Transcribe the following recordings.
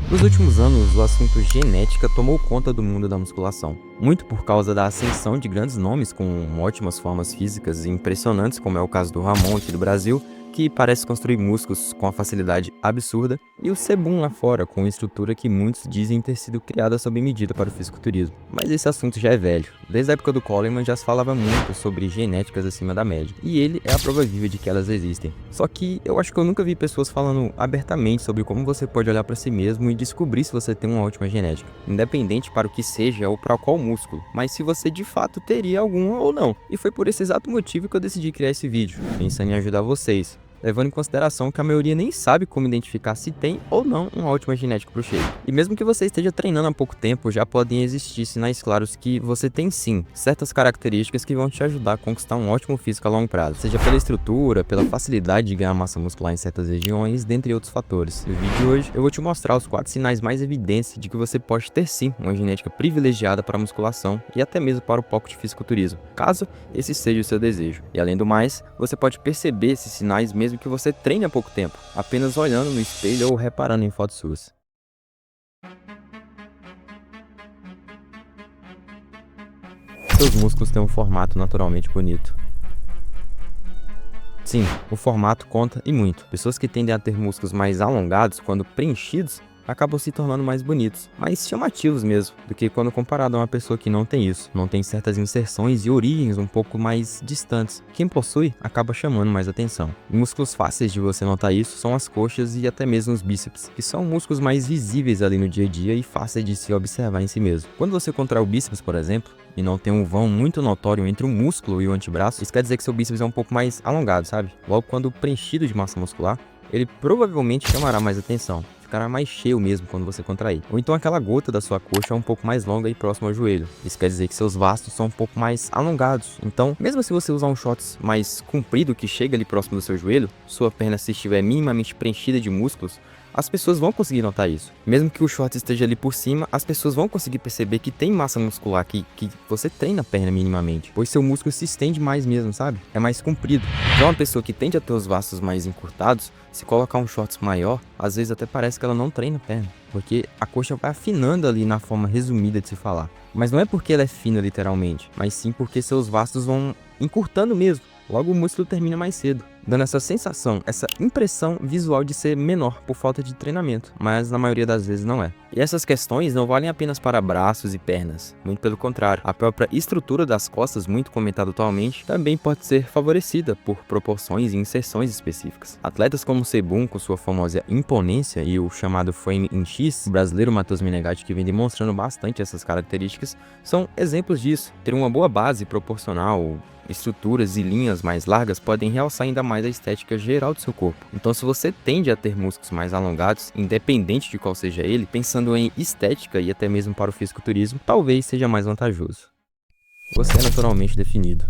Nos últimos anos, o assunto genética tomou conta do mundo da musculação, muito por causa da ascensão de grandes nomes com ótimas formas físicas e impressionantes, como é o caso do Ramon aqui do Brasil, que parece construir músculos com a facilidade absurda, e o Sebum lá fora, com uma estrutura que muitos dizem ter sido criada sob medida para o fisiculturismo. Mas esse assunto já é velho. Desde a época do Coleman já se falava muito sobre genéticas acima da média, e ele é a prova viva de que elas existem. Só que eu acho que eu nunca vi pessoas falando abertamente sobre como você pode olhar para si mesmo e descobrir se você tem uma ótima genética, independente para o que seja ou para qual músculo, mas se você de fato teria alguma ou não. E foi por esse exato motivo que eu decidi criar esse vídeo, pensando em ajudar vocês, levando em consideração que a maioria nem sabe como identificar se tem ou não uma ótima genética para o shape. E mesmo que você esteja treinando há pouco tempo, já podem existir sinais claros que você tem sim certas características que vão te ajudar a conquistar um ótimo físico a longo prazo, seja pela estrutura, pela facilidade de ganhar massa muscular em certas regiões, dentre outros fatores. No vídeo de hoje eu vou te mostrar os 4 sinais mais evidentes de que você pode ter sim uma genética privilegiada para a musculação e até mesmo para o foco de fisiculturismo, caso esse seja o seu desejo. E além do mais, você pode perceber esses sinais mesmo que você treine há pouco tempo, apenas olhando no espelho ou reparando em fotos suas. Seus músculos têm um formato naturalmente bonito. Sim, o formato conta e muito. Pessoas que tendem a ter músculos mais alongados, quando preenchidos, acabam se tornando mais bonitos, mais chamativos mesmo, do que quando comparado a uma pessoa que não tem isso, não tem certas inserções e origens um pouco mais distantes. Quem possui acaba chamando mais atenção. E músculos fáceis de você notar isso são as coxas e até mesmo os bíceps, que são músculos mais visíveis ali no dia a dia e fáceis de se observar em si mesmo. Quando você contrai o bíceps, por exemplo, e não tem um vão muito notório entre o músculo e o antebraço, isso quer dizer que seu bíceps é um pouco mais alongado, sabe? Logo, quando preenchido de massa muscular, ele provavelmente chamará mais atenção. Ficará mais cheio mesmo quando você contrair. Ou então aquela gota da sua coxa é um pouco mais longa e próxima ao joelho. Isso quer dizer que seus vastos são um pouco mais alongados. Então, mesmo se você usar um shorts mais comprido que chega ali próximo do seu joelho, sua perna se estiver minimamente preenchida de músculos, as pessoas vão conseguir notar isso. Mesmo que o short esteja ali por cima, as pessoas vão conseguir perceber que tem massa muscular aqui, que você treina a perna minimamente, pois seu músculo se estende mais mesmo, sabe? É mais comprido. Já uma pessoa que tende a ter os vastos mais encurtados, se colocar um shorts maior, às vezes até parece que ela não treina a perna, porque a coxa vai afinando ali na forma resumida de se falar. Mas não é porque ela é fina literalmente, mas sim porque seus vastos vão encurtando mesmo. Logo o músculo termina mais cedo, dando essa sensação, essa impressão visual de ser menor por falta de treinamento, mas na maioria das vezes não é. E essas questões não valem apenas para braços e pernas, muito pelo contrário. A própria estrutura das costas, muito comentada atualmente, também pode ser favorecida por proporções e inserções específicas. Atletas como o Sebum, com sua famosa imponência e o chamado frame in X, o brasileiro Matheus Menegatti, que vem demonstrando bastante essas características, são exemplos disso. Ter uma boa base proporcional, estruturas e linhas mais largas podem realçar ainda mais a estética geral do seu corpo. Então, se você tende a ter músculos mais alongados, independente de qual seja ele, pensando em estética e até mesmo para o fisiculturismo, talvez seja mais vantajoso. Você é naturalmente definido.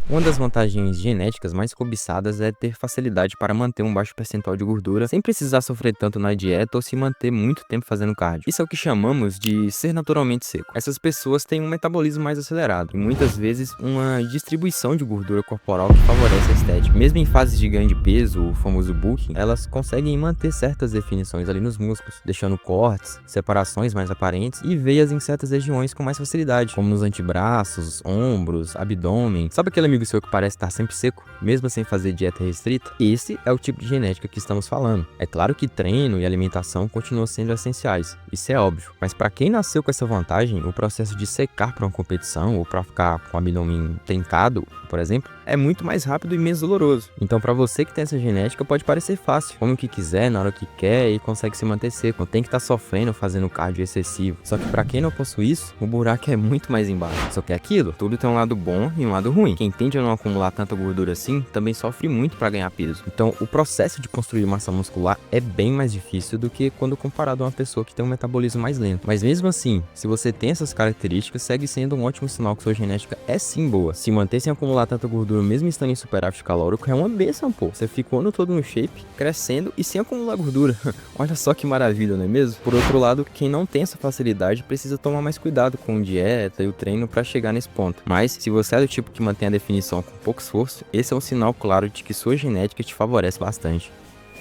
Uma das vantagens genéticas mais cobiçadas é ter facilidade para manter um baixo percentual de gordura sem precisar sofrer tanto na dieta ou se manter muito tempo fazendo cardio. Isso é o que chamamos de ser naturalmente seco. Essas pessoas têm um metabolismo mais acelerado e muitas vezes uma distribuição de gordura corporal que favorece a estética. Mesmo em fases de ganho de peso, o famoso bulking, elas conseguem manter certas definições ali nos músculos, deixando cortes, separações mais aparentes e veias em certas regiões com mais facilidade, como nos antebraços, ombros, abdômen. Sabe aquele amigo seu que parece estar sempre seco, mesmo sem fazer dieta restrita? Esse é o tipo de genética que estamos falando. É claro que treino e alimentação continuam sendo essenciais, isso é óbvio, mas para quem nasceu com essa vantagem, o processo de secar para uma competição ou para ficar com o abdômen trincado, por exemplo, é muito mais rápido e menos doloroso. Então, para você que tem essa genética, pode parecer fácil, come o que quiser, na hora que quer e consegue se manter seco, não tem que estar sofrendo fazendo cardio excessivo. Só que para quem não possui isso, o buraco é muito mais embaixo. Só que é aquilo, tudo tem um lado bom e um lado ruim. Quem tende a não acumular tanta gordura assim, também sofre muito para ganhar peso. Então, o processo de construir massa muscular é bem mais difícil do que quando comparado a uma pessoa que tem um metabolismo mais lento. Mas mesmo assim, se você tem essas características, segue sendo um ótimo sinal que sua genética é sim boa. Se manter sem acumular tanta gordura mesmo estando em superávit calórico é uma bênção, pô. Você fica o ano todo no shape, crescendo e sem acumular gordura. Olha só que maravilha, não é mesmo? Por outro lado, quem não tem essa facilidade precisa tomar mais cuidado com a dieta e o treino para chegar nesse ponto. Mas se você é do tipo que mantém a definição com pouco esforço, esse é um sinal claro de que sua genética te favorece bastante.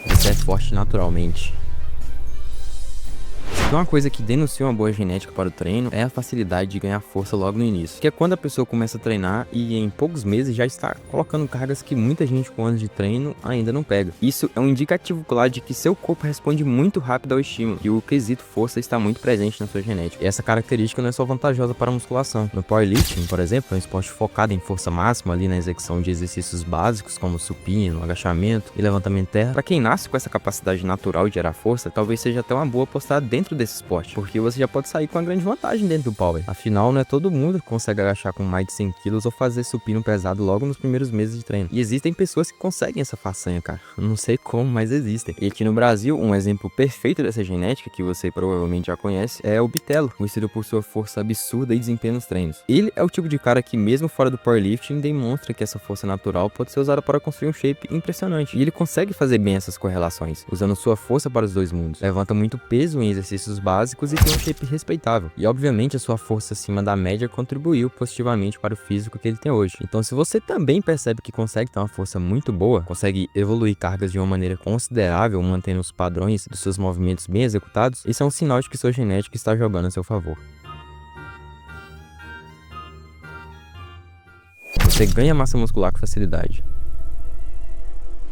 Você é forte naturalmente. Porque uma coisa que denuncia uma boa genética para o treino é a facilidade de ganhar força logo no início. Que é quando a pessoa começa a treinar e em poucos meses já está colocando cargas que muita gente com anos de treino ainda não pega. Isso é um indicativo claro de que seu corpo responde muito rápido ao estímulo e o quesito força está muito presente na sua genética. E essa característica não é só vantajosa para a musculação. No powerlifting, por exemplo, é um esporte focado em força máxima ali na execução de exercícios básicos como supino, agachamento e levantamento terra. Para quem nasce com essa capacidade natural de gerar força, talvez seja até uma boa apostar dentro desse esporte, porque você já pode sair com uma grande vantagem dentro do power. Afinal, não é todo mundo que consegue agachar com mais de 100 quilos ou fazer supino pesado logo nos primeiros meses de treino. E existem pessoas que conseguem essa façanha, cara. Eu não sei como, mas existem. E aqui no Brasil, um exemplo perfeito dessa genética, que você provavelmente já conhece, é o Bitelo, conhecido por sua força absurda e desempenho nos treinos. Ele é o tipo de cara que, mesmo fora do powerlifting, demonstra que essa força natural pode ser usada para construir um shape impressionante. E ele consegue fazer bem essas correlações, usando sua força para os dois mundos. Levanta muito peso em exercícios básicos e tem um shape respeitável. E obviamente a sua força acima da média contribuiu positivamente para o físico que ele tem hoje. Então, se você também percebe que consegue ter uma força muito boa, consegue evoluir cargas de uma maneira considerável, mantendo os padrões dos seus movimentos bem executados, isso é um sinal de que sua genética está jogando a seu favor. Você ganha massa muscular com facilidade.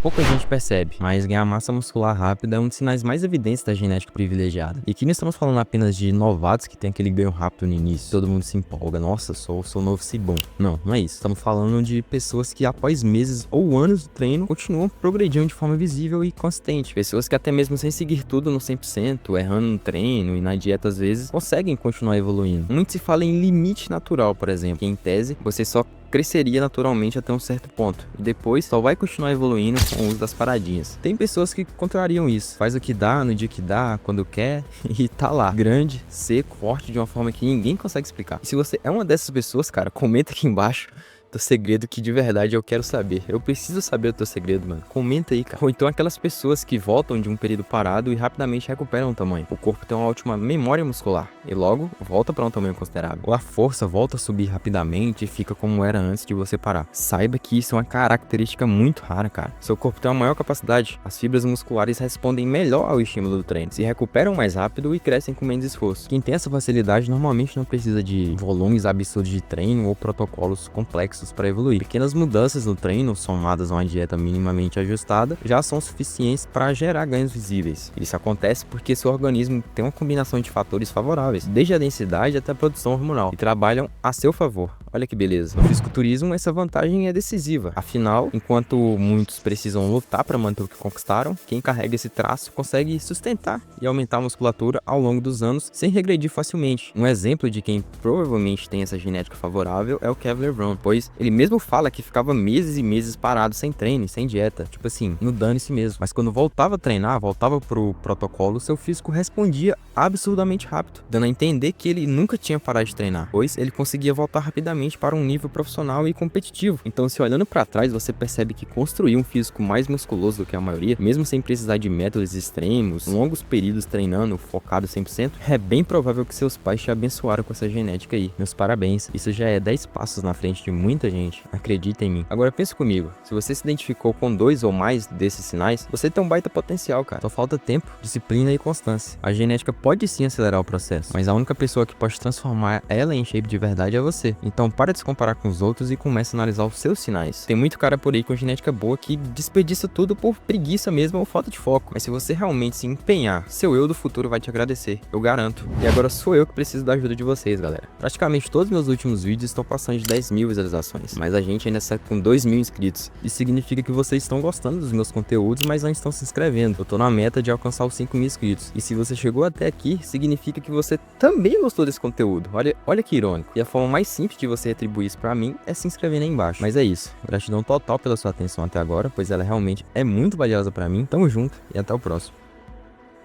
Pouca gente percebe, mas ganhar massa muscular rápida é um dos sinais mais evidentes da genética privilegiada. E aqui não estamos falando apenas de novatos que tem aquele ganho rápido no início, todo mundo se empolga, nossa, sou novo Cibum. Não, não é isso. Estamos falando de pessoas que após meses ou anos de treino continuam progredindo de forma visível e consistente. Pessoas que até mesmo sem seguir tudo no 100%, errando no treino e na dieta às vezes, conseguem continuar evoluindo. Muito se fala em limite natural, por exemplo, que em tese você só cresceria naturalmente até um certo ponto, e depois só vai continuar evoluindo com o uso das paradinhas. Tem pessoas que contrariam isso, faz o que dá, no dia que dá, quando quer, e tá lá, grande, seco, forte de uma forma que ninguém consegue explicar. E se você é uma dessas pessoas, cara, comenta aqui embaixo teu segredo, que de verdade eu quero saber. Eu preciso saber o teu segredo, mano. Comenta aí, cara. Ou então aquelas pessoas que voltam de um período parado e rapidamente recuperam o tamanho. O corpo tem uma ótima memória muscular e logo volta para um tamanho considerável. Ou a força volta a subir rapidamente e fica como era antes de você parar. Saiba que isso é uma característica muito rara, cara. Seu corpo tem uma maior capacidade. As fibras musculares respondem melhor ao estímulo do treino, se recuperam mais rápido e crescem com menos esforço. Quem tem essa facilidade normalmente não precisa de volumes absurdos de treino ou protocolos complexos para evoluir. Pequenas mudanças no treino, somadas a uma dieta minimamente ajustada, já são suficientes para gerar ganhos visíveis. Isso acontece porque seu organismo tem uma combinação de fatores favoráveis, desde a densidade até a produção hormonal, e trabalham a seu favor. Olha que beleza. No fisiculturismo, essa vantagem é decisiva. Afinal, enquanto muitos precisam lutar para manter o que conquistaram, quem carrega esse traço consegue sustentar e aumentar a musculatura ao longo dos anos sem regredir facilmente. Um exemplo de quem provavelmente tem essa genética favorável é o Kevin Levrone, pois ele mesmo fala que ficava meses e meses parado sem treino, sem dieta, tipo assim, no dane-se mesmo. Mas quando voltava a treinar, voltava pro protocolo, seu físico respondia absurdamente rápido, dando a entender que ele nunca tinha parado de treinar, pois ele conseguia voltar rapidamente para um nível profissional e competitivo. Então, se olhando para trás, você percebe que construir um físico mais musculoso do que a maioria, mesmo sem precisar de métodos extremos, longos períodos treinando, focado 100%, é bem provável que seus pais te abençoaram com essa genética aí. Meus parabéns, isso já é 10 passos na frente de muita gente, acredita em mim. Agora pensa comigo, se você se identificou com 2 ou mais desses sinais, você tem um baita potencial, cara. Só falta tempo, disciplina e constância. A genética pode sim acelerar o processo, mas a única pessoa que pode transformar ela em shape de verdade é você. Então para de se comparar com os outros e comece a analisar os seus sinais. Tem muito cara por aí com genética boa que desperdiça tudo por preguiça mesmo ou falta de foco. Mas se você realmente se empenhar, seu eu do futuro vai te agradecer, eu garanto. E agora sou eu que preciso da ajuda de vocês, galera. Praticamente todos os meus últimos vídeos estão passando de 10 mil visualizações, mas a gente ainda está com 2 mil inscritos. Isso significa que vocês estão gostando dos meus conteúdos, mas não estão se inscrevendo. Eu tô na meta de alcançar os 5 mil inscritos. E se você chegou até aqui, significa que você também gostou desse conteúdo. Olha que irônico. E a forma mais simples de você retribuir isso pra mim é se inscrever aí embaixo. Mas é isso. Gratidão total pela sua atenção até agora, pois ela realmente é muito valiosa pra mim. Tamo junto e até o próximo.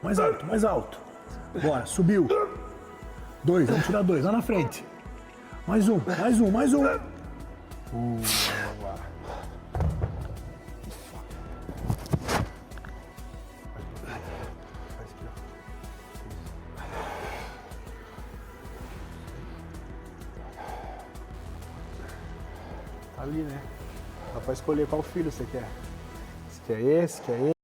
Mais alto, mais alto. Bora, subiu. 2, vamos tirar 2, lá na frente. Mais um, mais um, mais um. Boa. Tá ali, né? Dá pra escolher qual filho você quer. Se quer esse, quer esse.